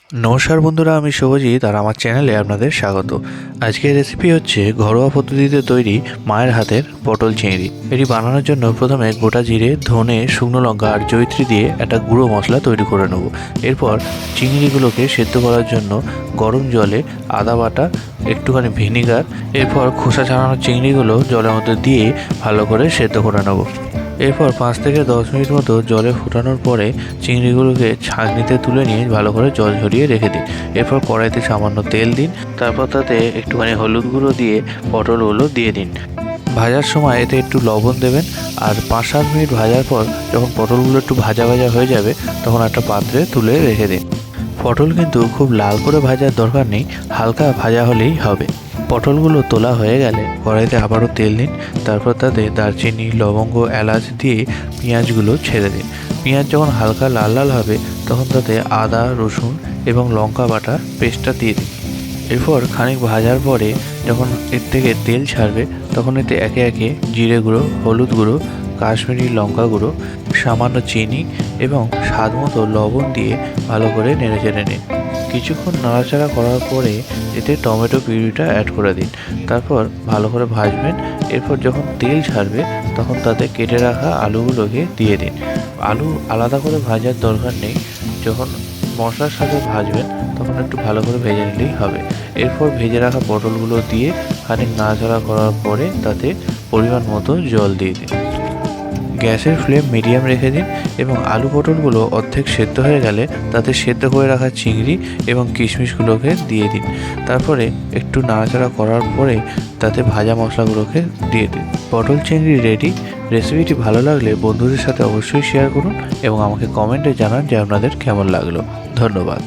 নমস্কার বন্ধুরা, আমি শুভজিৎ আর আমার চ্যানেলে আপনাদের স্বাগত। আজকের রেসিপি হচ্ছে ঘরোয়া পদ্ধতিতে তৈরি মায়ের হাতের পটল চিংড়ি। এটি বানানোর জন্য প্রথমে গোটা জিরে, ধনে, শুকনো লঙ্কা আর জয়িত্রী দিয়ে একটা গুঁড়ো মশলা তৈরি করে নেব। এরপর চিংড়িগুলোকে সেদ্ধ করার জন্য গরম জলে আদা বাটা, একটুখানি ভিনিগার, এরপর খোসা ছাড়ানো চিংড়িগুলো জলের মধ্যে দিয়ে ভালো করে সেদ্ধ করে নেব। এরপর 5 থেকে 10 মিনিট মতো জলে ফোটানোর পরে চিংড়িগুলোকে ছাঁকনিতে তুলে নিয়ে ভালো করে জল ঝরিয়ে রেখে দিন। এরপর কড়াইতে সামান্য তেল দিন, তারপর তাতে একটুখানি হলুদ গুঁড়ো দিয়ে পটলগুলো দিয়ে দিন। ভাজার সময় এতে একটু লবণ দেবেন, আর 5-7 মিনিট ভাজার পর যখন পটলগুলো একটু ভাজা ভাজা হয়ে যাবে তখন একটা পাত্রে তুলে রেখে দিন। পটল কিন্তু খুব লাল করে ভাজার দরকার নেই, হালকা ভাজা হলেই হবে। পটলগুলো তোলা হয়ে গেলে কড়াইতে আবারও তেল দিন, তারপর তাতে দারচিনি, লবঙ্গ, এলাচ দিয়ে পেঁয়াজগুলো ছেড়ে দিন। পেঁয়াজ যখন হালকা লাল লাল হবে তখন তাতে আদা, রসুন এবং লঙ্কা বাটা পেস্টটা দিয়ে দিন। এরপর খানিক ভাজার পরে যখন এর থেকে তেল ছাড়বে তখন এতে একে একে জিরে গুঁড়ো, হলুদ গুঁড়ো, কাশ্মীরি লঙ্কা গুঁড়ো, সামান্য চিনি এবং স্বাদ মতো লবণ দিয়ে ভালো করে নেড়ে চেড়ে নিন। কিছুক্ষণ নাড়াচাড়া করার পরে এতে টমেটো পিউরিটা অ্যাড করে দিন, তারপর ভালো করে ভাজবেন। এরপর যখন তেল ছাড়বে তখন তাতে কেটে রাখা আলুগুলোকে দিয়ে দিন। আলু আলাদা করে ভাজার দরকার নেই, যখন মশলার সাথে ভাজবেন তখন একটু ভালো করে ভেজে নিলেই হবে। এরপর ভেজে রাখা পটলগুলো দিয়ে খানিক নাড়াচাড়া করার পরে তাতে পরিমাণ মতো জল দিয়ে দিন। গ্যাসের ফ্লেম মিডিয়াম রেখে দিন এবং আলু পটলগুলো অর্ধেক সেদ্ধ হয়ে গেলে তাতে সেদ্ধ করে রাখা চিংড়ি এবং কিশমিশগুলোকে দিয়ে দিন। তারপরে একটু নাড়াচাড়া করার পরে তাতে ভাজা মশলাগুলোকে দিয়ে দিন। পটল চিংড়ি রেডি। রেসিপিটি ভালো লাগলে বন্ধুদের সাথে অবশ্যই শেয়ার করুন এবং আমাকে কমেন্টে জানান যে আপনাদের কেমন লাগলো। ধন্যবাদ।